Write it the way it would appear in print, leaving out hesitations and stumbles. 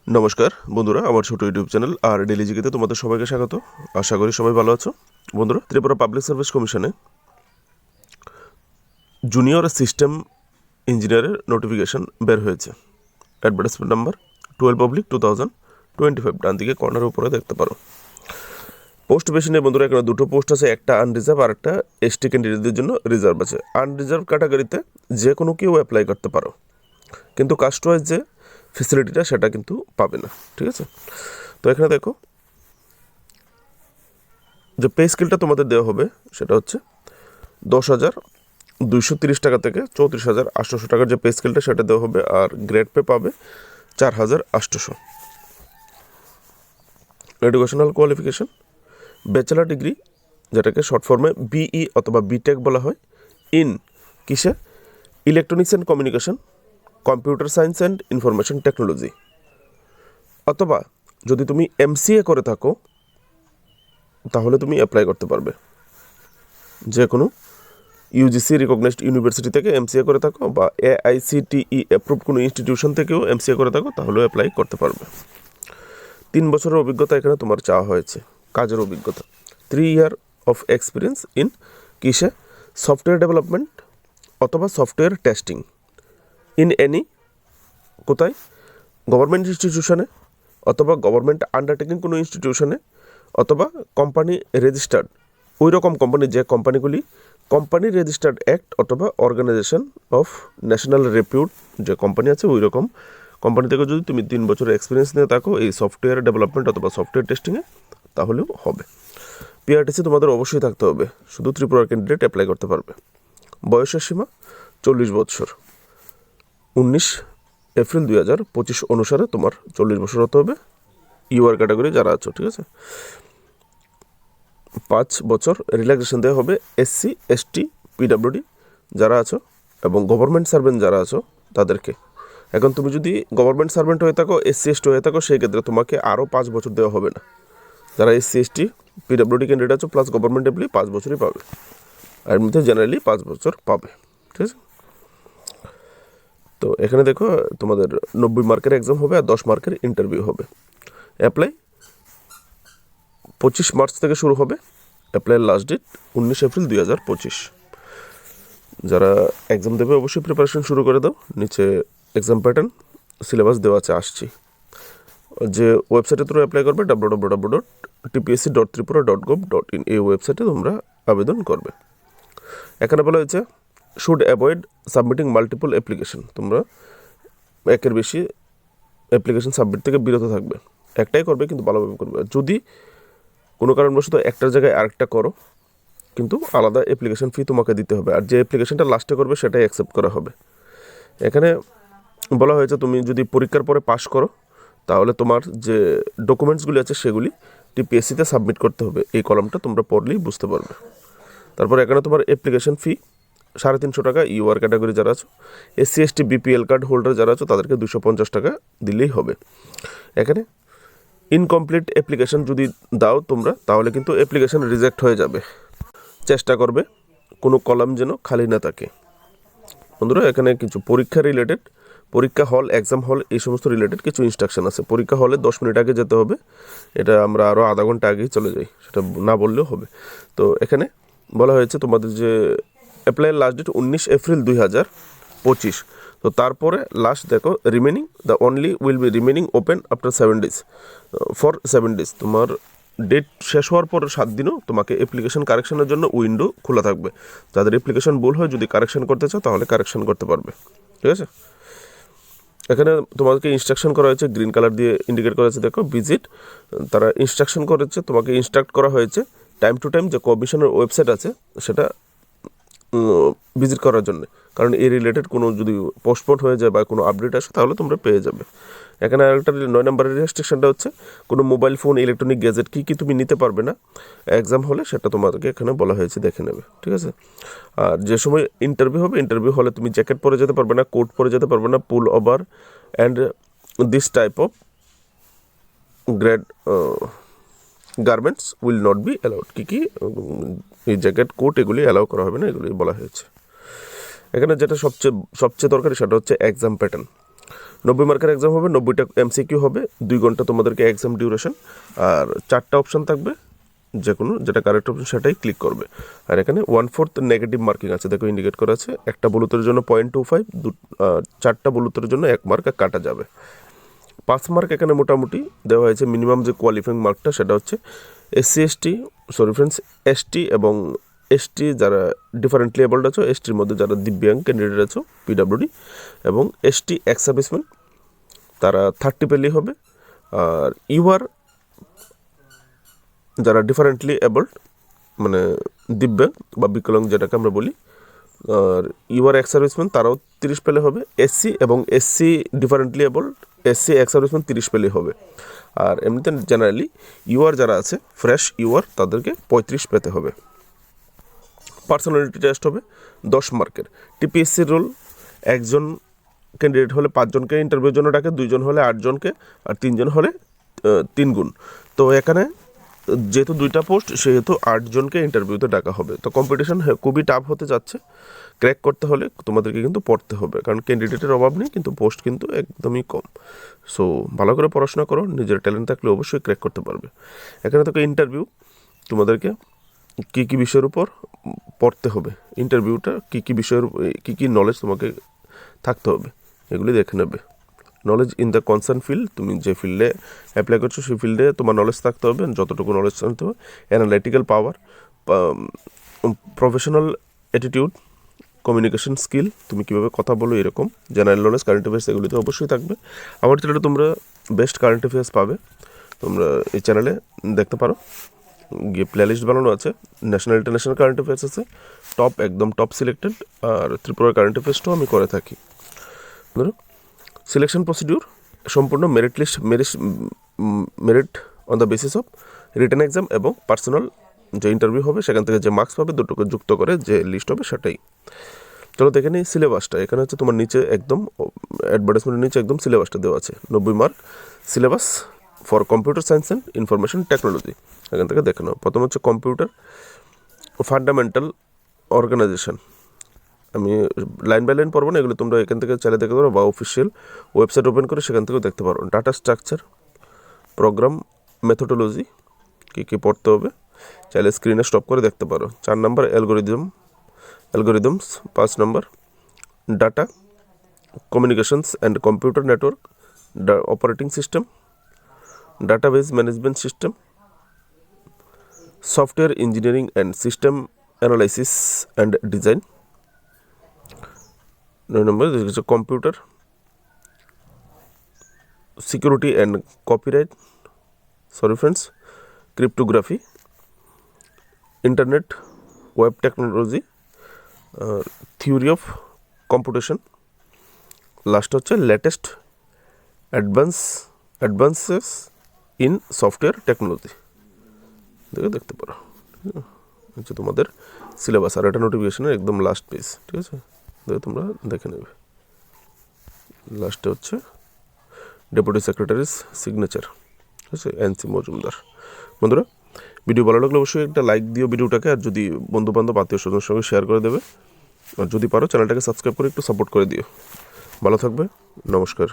নমস্কার বন্ধুরা, আমার ছোট ইউটিউব চ্যানেল আর ডেলি জিকেতে তোমাদের সবাইকে স্বাগত। আশা করি সবাই ভালো আছো। বন্ধুরা, ত্রিপুরা পাবলিক সার্ভিস কমিশনে জুনিয়র সিস্টেম ইঞ্জিনিয়ারের নোটিফিকেশন বের হয়েছে। অ্যাডভার্টাইজমেন্ট নাম্বার 12/2025, ডান দিকে কর্নারের উপরে দেখতে পারো। পোস্ট বেশি নেই বন্ধুরা, এখানে দুটো পোস্ট আছে, একটা আনরিজার্ভ আর একটা এসটি ক্যান্ডিডেটদের জন্য রিজার্ভ আছে। আনরিজার্ভ ক্যাটাগরিতে যে কোনো কেউ অ্যাপ্লাই করতে পারো, কিন্তু কাস্ট ওয়াইজ যে ফেসিলিটিটা সেটা কিন্তু পাবে না, ঠিক আছে? তো এখানে দেখো যে পে স্কেলটা তোমাদের দেওয়া হবে সেটা হচ্ছে 10,230 টাকা থেকে 34,800 টাকার যে পে স্কেলটা সেটা দেওয়া হবে, আর গ্রেড পে পাবে 4,800। এডুকেশনাল কোয়ালিফিকেশন ব্যাচেলার ডিগ্রি, যেটাকে শর্ট ফর্মে বিই অথবা বিটেক বলা হয়, ইন কিসে? Electronics and communication, computer science and information technology. অথবা যদি তুমি এমসিএ করে থাকো তাহলে তুমি অ্যাপ্লাই করতে পারবে। যে কোনো ইউজিসি রিকগনাইজড ইউনিভার্সিটি থেকে এমসিএ করে থাকো বা এআইসিটিই অ্যাপ্রুভড কোনো ইনস্টিটিউশন থেকেও এমসিএ করে থাকো, তাহলেও অ্যাপ্লাই করতে পারবে। 3 বছরের অভিজ্ঞতা এখানে তোমার চাওয়া হয়েছে, কাজের অভিজ্ঞতা। 3 ইয়ার অফ এক্সপিরিয়েন্স ইন কিসে? সফটওয়্যার ডেভেলপমেন্ট অথবা সফটওয়্যার টেস্টিং ইন এনি, কোথায়? গভর্নমেন্ট ইনস্টিটিউশনে অথবা গভর্নমেন্ট আন্ডারটেকিং কোনো ইনস্টিটিউশনে অথবা কোম্পানি রেজিস্টার্ড, ওই রকম কোম্পানি যে কোম্পানিগুলি কোম্পানি রেজিস্টার্ড অ্যাক্ট অথবা অর্গানাইজেশন অফ ন্যাশনাল রেপিউট যে কোম্পানি আছে, ওই রকম কোম্পানি থেকে যদি তুমি 3 বছরের এক্সপিরিয়েন্স নিয়ে থাকো এই সফটওয়্যার ডেভেলপমেন্ট অথবা সফটওয়্যার টেস্টিংয়ে, তাহলেও হবে। পিআরটিসি তোমাদের অবশ্যই থাকতে হবে, শুধু ত্রিপুরার ক্যান্ডিডেট অ্যাপ্লাই করতে পারবে। বয়সের সীমা 40 বছর। 19 এপ্রিল 2025 অনুসারে তোমার 40 বছর হতে হবে, ইউআর ক্যাটাগরি যারা আছো, ঠিক আছে? 5 বছর রিল্যাক্সেশন দেওয়া হবে এসসি, এসটি, পিডাব্লিউডি যারা আছো এবং গভর্নমেন্ট সার্ভেন্ট যারা আছো তাদেরকে। এখন তুমি যদি গভর্নমেন্ট সার্ভেন্ট হয়ে থাকো, এসসি এসটি হয়ে থাকো, সেই ক্ষেত্রে তোমাকে আরও 5 বছর দেওয়া হবে না। যারা এসসি এসটি পিডাব্লিউডি ক্যান্ডিডেট আছো প্লাস গভর্নমেন্ট এমপ্লয়ি 5 বছরই পাবে, আর এর মধ্যে জেনারেলি 5 বছর পাবে, ঠিক আছে? তো এখানে দেখো তোমাদের 90 মার্কের এক্সাম হবে আর 10 মার্কের ইন্টারভিউ হবে। অ্যাপ্লাই 25 মার্চ থেকে শুরু হবে, অ্যাপ্লাইয়ের লাস্ট ডেট 19 এপ্রিল 2025। যারা এক্সাম দেবে অবশ্যই প্রিপারেশন শুরু করে দাও। নিচে এক্সাম প্যাটার্ন সিলেবাস দেওয়া আছে, আসছি। যে ওয়েবসাইটের থ্রু অ্যাপ্লাই করবে www.tpsc.tripura.gov.in, এই ওয়েবসাইটে তোমরা আবেদন করবে। এখানে বলা হয়েছে should avoid submitting multiple application, তোমরা একের বেশি অ্যাপ্লিকেশন সাবমিট থেকে বিরত থাকবে, একটাই করবে কিন্তু ভালোভাবে করবে। যদি কোনো কারণবশত একটার জায়গায় আরেকটা করো, কিন্তু আলাদা অ্যাপ্লিকেশন ফি তোমাকে দিতে হবে, আর যে অ্যাপ্লিকেশনটা লাস্টে করবে সেটাই অ্যাকসেপ্ট করা হবে। এখানে বলা হয়েছে তুমি যদি পরীক্ষার পরে পাশ করো তাহলে তোমার যে ডকুমেন্টসগুলি আছে সেগুলি টিপিএসসিতে সাবমিট করতে হবে। এই কলামটা তোমরা পড়লেই বুঝতে পারবে। তারপর এখানে তোমার অ্যাপ্লিকেশন ফি 350 টাকা, ইউআর ক্যাটাগরি যারা আছো, SC ST BPL card holder যারা আছো তাদেরকে 250 টাকা দিলেই হবে। এখানে ইনকমপ্লিট অ্যাপ্লিকেশন যদি দাও তোমরা, তাহলে কিন্তু অ্যাপ্লিকেশন রিজেক্ট হয়ে যাবে। চেষ্টা করবে কোনো কলাম যেন খালি না থাকে। বন্ধুরা, এখানে কিছু পরীক্ষা রিলেটেড, পরীক্ষা হল, এক্সাম হল, এই সমস্ত রিলেটেড কিছু ইনস্ট্রাকশন আছে। পরীক্ষা হলে 10 মিনিট আগে যেতে হবে, এটা আমরা আরও আধা ঘন্টা আগেই চলে যাই, সেটা না বললেও হবে। তো এখানে বলা হয়েছে তোমাদের যে অ্যাপ্লাইয়ের লাস্ট ডেট 19 এপ্রিল 2025। তো তারপরে লাস্ট দেখো remaining the only will be remaining open after 7 days, for 7 days. তোমার ডেট শেষ হওয়ার পর 7 দিনও তোমাকে অ্যাপ্লিকেশন কারেকশনের জন্য উইন্ডো খোলা থাকবে। যাদের অ্যাপ্লিকেশন ভুল হয় যদি কারেকশন করতে চাও তাহলে কারেকশন করতে পারবে, ঠিক আছে? এখানে তোমাকে ইনস্ট্রাকশন করা হয়েছে, গ্রিন কালার দিয়ে ইন্ডিকেট করা হয়েছে, দেখো ভিজিট। তারা ইনস্ট্রাকশন করেছে, তোমাকে ইনস্ট্রাক্ট করা হয়েছে টাইম টু টাইম যে কমিশনের ওয়েবসাইট আছে সেটা ভিজিট করার জন্য, কারণ এই রিলেটেড কোনো যদি পোস্টপোন হয়ে যায় বা কোনো আপডেট আসে তাহলে তোমরা পেয়ে যাবে। এখানে আরেকটা 9 নম্বরের রেস্ট্রিকশনটা হচ্ছে কোনো মোবাইল ফোন, ইলেকট্রনিক গ্যাজেট কী তুমি নিতে পারবে না এক্সাম হলে, সেটা তোমাদেরকে এখানে বলা হয়েছে, দেখে নেবে, ঠিক আছে? আর যে সময় ইন্টারভিউ হবে, ইন্টারভিউ হলে তুমি জ্যাকেট পরে যেতে পারবে না, কোট পরে যেতে পারবে না, pullover and this type of grade garments will not be allowed. কী এই জ্যাকেট কোট এগুলি অ্যালাউ করা হবে না, এগুলি বলা হয়েছে। এখানে যেটা সবচেয়ে দরকারি সেটা হচ্ছে এক্সাম প্যাটার্ন। 90 মার্কের এক্সাম হবে, 90টা এমসিকিউ হবে, 2 ঘন্টা তোমাদেরকে এক্সাম ডিউরেশন, আর 4টা অপশান থাকবে, যে কোনো যেটা কারেক্ট অপশন সেটাই ক্লিক করবে। আর এখানে 1/4 নেগেটিভ মার্কিং আছে, দেখো ইন্ডিকেট করা আছে, একটা ভুল উত্তরের জন্য 0.25, 4টা ভুল উত্তরের জন্য 1 মার্ক কাটা যাবে। 5 মার্ক এখানে মোটামুটি দেওয়া হয়েছে, মিনিমাম যে কোয়ালিফাইং মার্কটা সেটা হচ্ছে এসটি এবং এসটি যারা ডিফারেন্টলি এবলড আছো, এসটির মধ্যে যারা দিব্যাঙ্গ ক্যান্ডিডেট আছো পিডাব্লিউডি, এবং এসটি এক্স সার্ভিসম্যান তারা 30 পেলেই হবে। আর ইউআর যারা ডিফারেন্টলি এবলড মানে দিব্যাঙ্গ বা বিকলাঙ্গ যেটাকে আমরা বলি, আর ইউআর এক্স সার্ভিসম্যান তারাও 30 পেলে হবে। এসসি এবং SC differently abled, SC ex serviceman 30 পেলেই হবে। আর এমনিতে জেনারেলি ইউআর যারা আছে ফ্রেশ ইউআর তাদেরকে 35 পেতে হবে। পার্সোনালিটি টেস্ট হবে 10 মার্কের। টিপিএসসির রোল, একজন ক্যান্ডিডেট হলে 5 জনকে ইন্টারভিউর জন্য ডাকে, 2 জন হলে 8 জনকে, আর 3 জন হলে 3 গুণ। তো এখানে যেহেতু 2টা পোস্ট সেহেতু 8 জনকে ইন্টারভিউতে ডাকা হবে। তো কম্পিটিশন খুবই টাফ হতে যাচ্ছে, ক্র্যাক করতে হলে তোমাদেরকে কিন্তু পড়তে হবে, কারণ ক্যান্ডিডেটের অভাব নেই কিন্তু পোস্ট কিন্তু একদমই কম। সো ভালো করে পড়াশোনা করো, নিজের ট্যালেন্ট থাকলে অবশ্যই ক্র্যাক করতে পারবে। এখানে তোকে ইন্টারভিউ তোমাদেরকে কী কী বিষয়ের উপর পড়তে হবে, ইন্টারভিউটা কী কী বিষয়ের কী কী নলেজ তোমাকে থাকতে হবে এগুলি দেখে নেবে। Knowledge in the concern field, তুমি যে ফিল্ডে অ্যাপ্লাই করছো সেই ফিল্ডে তোমার নলেজ থাকতে হবে, যতটুকু নলেজ থাকতে হবে। অ্যানালাইটিক্যাল পাওয়ার, প্রফেশনাল অ্যাটিটিউড, কমিউনিকেশন স্কিল, তুমি কীভাবে কথা বলো, এরকম জেনারেল নলেজ, কারেন্ট অ্যাফেয়ার্স এগুলি তো অবশ্যই থাকবে। আমার চ্যানেলে তোমরা বেস্ট কারেন্ট অ্যাফেয়ার্স পাবে, তোমরা এই চ্যানেলে দেখতে পারো, গিয়ে প্লে লিস্ট বানানো আছে, ন্যাশনাল ইন্টারন্যাশনাল কারেন্ট অ্যাফেয়ার্স আছে, একদম টপ সিলেক্টেড, আর ত্রিপুরার কারেন্ট অ্যাফেয়ার্সটাও আমি করে থাকি। ধরো সিলেকশন প্রসিডিউর সম্পূর্ণ merit on the basis of written exam এবং পার্সোনাল যে ইন্টারভিউ হবে সেখান থেকে যে মার্কস পাবে দুটোকে যুক্ত করে যে লিস্ট হবে সেটাই। চলো দেখে নিই সিলেবাসটা। এখানে হচ্ছে তোমার নিচে একদম অ্যাডভার্টাইজমেন্টের নিচে একদম সিলেবাসটা দেওয়া আছে, 90 mark syllabus for computer science and information technology. এখান থেকে দেখে নাও। প্রথম হচ্ছে কম্পিউটার ফান্ডামেন্টাল অর্গানাইজেশন, আমি লাইন বাই লাইন পড়বো না, এগুলো তোমরা এখান থেকে চালিয়ে দেখতে পারো বা অফিসিয়াল ওয়েবসাইট ওপেন করে সেখান থেকেও দেখতে পারো। ডাটা স্ট্রাকচার, প্রোগ্রাম মেথোডোলজি কী কী পড়তে হবে চাইলে স্ক্রিনে স্টপ করে দেখতে পারো। 4 number algorithms, 5 number data communications and computer network operating system, database management system, software engineering and system analysis and design. 9 number computer security and copyright, cryptography, internet web technology, theory of computation. Last হচ্ছে latest advances in software technology. দেখতে পারো, হচ্ছে তোমাদের syllabus. আর এটা নোটিফিকেশনের একদম last page, ঠিক আছে, তোমরা দেখে নেবে। লাস্টে হচ্ছে ডেপুটি সেক্রেটারির সিগনেচার, ঠিক আছে, এনসি মজুমদার। বন্ধুরা ভিডিও ভালো লাগলে অবশ্যই একটা লাইক দিও ভিডিওটাকে, আর যদি বন্ধুবান্ধব আত্মীয় স্বজনের সঙ্গে শেয়ার করে দেবে, আর যদি পারো চ্যানেলটাকে সাবস্ক্রাইব করে একটু সাপোর্ট করে দিও। ভালো থাকবে, নমস্কার।